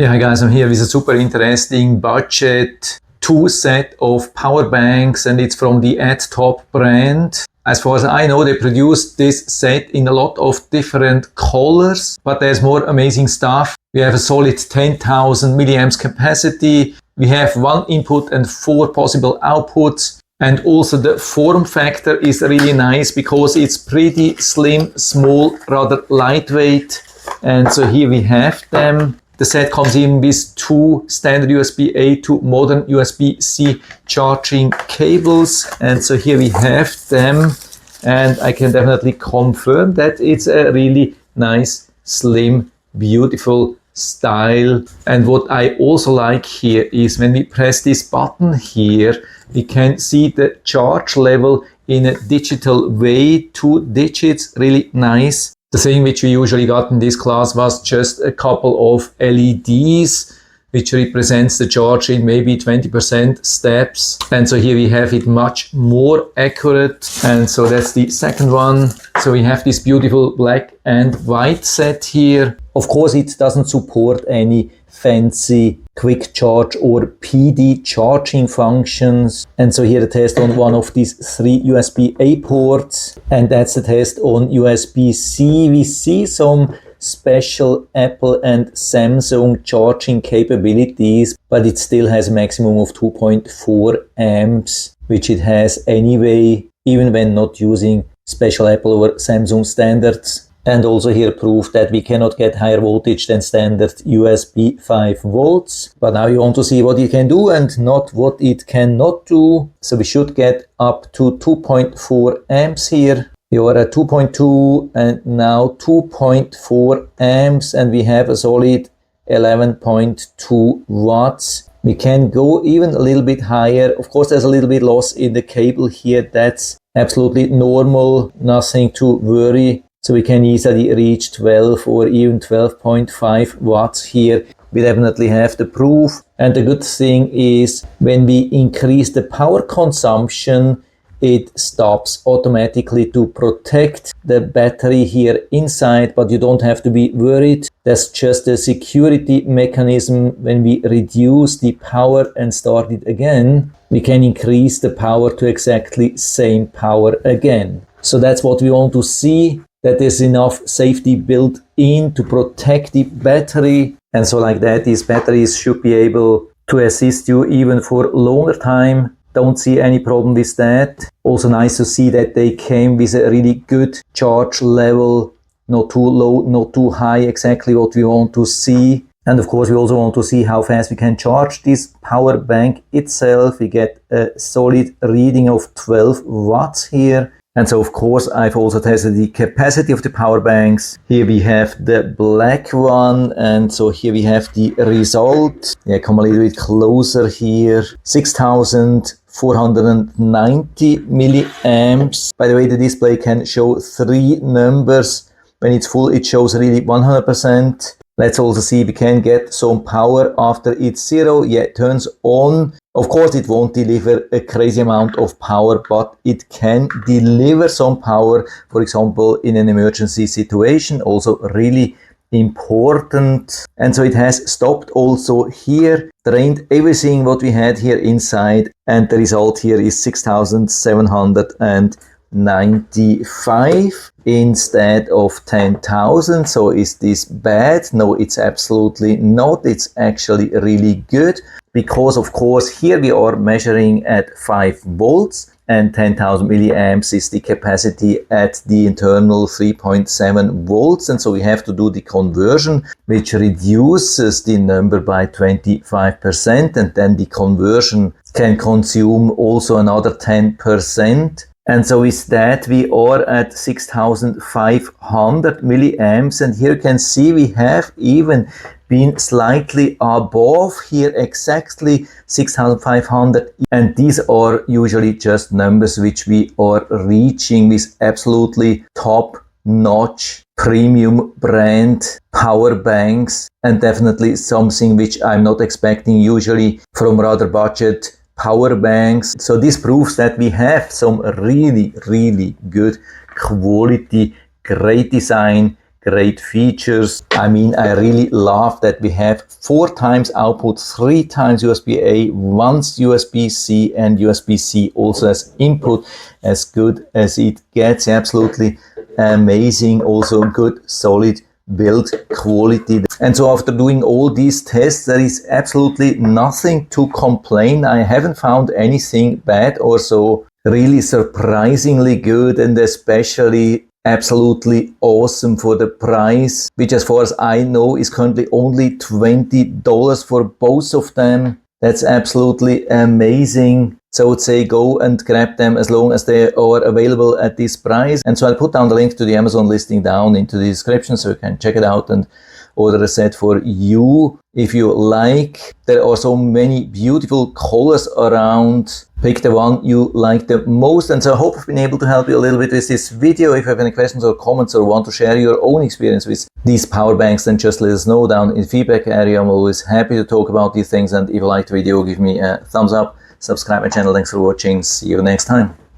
Yeah, hi guys, I'm here with a super interesting budget 2 set of power banks, and it's from the ADDTOP brand. As far as I know, they produce this set in a lot of different colors, but there's more amazing stuff. We have a solid 10,000 milliamps capacity. We have 1 input and 4 possible outputs. And also the form factor is really nice because it's pretty slim, small, rather lightweight. And so here we have them. The set comes in with 2 standard USB-A to modern USB-C charging cables. And so here we have them. And I can definitely confirm that it's a really nice, slim, beautiful style. And what I also like here is when we press this button here, we can see the charge level in a digital way, 2 digits, really nice. The thing which we usually got in this class was just a couple of LEDs, which represents the charge in maybe 20% steps. And so here we have it much more accurate. And so that's the second one. So we have this beautiful black and white set here. Of course, it doesn't support any fancy quick charge or PD charging functions. And so here the test on one of these 3 USB-A ports, and that's the test on USB-C. We see some special Apple and Samsung charging capabilities, but it still has a maximum of 2.4 amps, which it has anyway, even when not using special Apple or Samsung standards. And also here proof that we cannot get higher voltage than standard USB 5 volts. But now you want to see what it can do and not what it cannot do. So we should get up to 2.4 amps here. We are at 2.2 and now 2.4 amps, and we have a solid 11.2 watts. We can go even a little bit higher. Of course, there's a little bit loss in the cable here. That's absolutely normal, nothing to worry. So we can easily reach 12 or even 12.5 watts here. We definitely have the proof. And the good thing is when we increase the power consumption, it stops automatically to protect the battery here inside, but you don't have to be worried. That's just a security mechanism. When we reduce the power and start it again, we can increase the power to exactly same power again. So that's what we want to see, that there's enough safety built in to protect the battery. And so like that, these batteries should be able to assist you even for longer time. Don't see any problem with that. Also nice to see that they came with a really good charge level, not too low, not too high, exactly what we want to see. And of course we also want to see how fast we can charge this power bank itself. We get a solid reading of 12 watts here. And so of course I've also tested the capacity of the power banks. Here we have the black one, and so here we have the result. Yeah, come a little bit closer here. 6,490 milliamps. By the way, the display can show 3 numbers. When it's full, it shows really 100%. Let's also see if we can get some power after it's 0. Yeah, it turns on. Of course, it won't deliver a crazy amount of power, but it can deliver some power, for example, in an emergency situation, also really important. And so it has stopped also here, drained everything what we had here inside, and the result here is 6,795 instead of 10,000. So is this bad? No, it's absolutely not. It's actually really good, because of course here we are measuring at 5 volts and 10,000 milliamps is the capacity at the internal 3.7 volts. And so we have to do the conversion, which reduces the number by 25%, and then the conversion can consume also another 10%. And so with that, we are at 6,500 milliamps. And here you can see we have even been slightly above here, exactly 6,500. And these are usually just numbers which we are reaching with absolutely top-notch premium brand power banks, and definitely something which I'm not expecting usually from rather budget power banks. So this proves that we have some really, really good quality, great design, great features. I mean, I really love that we have 4 times output, 3 times USB-A, once USB-C, and USB-C also as input, as good as it gets. Absolutely amazing. Also good solid build quality. And so after doing all these tests, there is absolutely nothing to complain. I haven't found anything bad or so. Really surprisingly good, and especially absolutely awesome for the price, which as far as I know is currently only $20 for both of them. That's absolutely amazing. So I would say go and grab them as long as they are available at this price. And so I'll put down the link to the Amazon listing down into the description so you can check it out and order a set for you if you like. There are so many beautiful colors around. Pick the one you like the most. And so I hope I've been able to help you a little bit with this video. If you have any questions or comments or want to share your own experience with these power banks, then just let us know down in the feedback area. I'm always happy to talk about these things. And if you liked the video, give me a thumbs up, subscribe my channel. Thanks for watching. See you next time.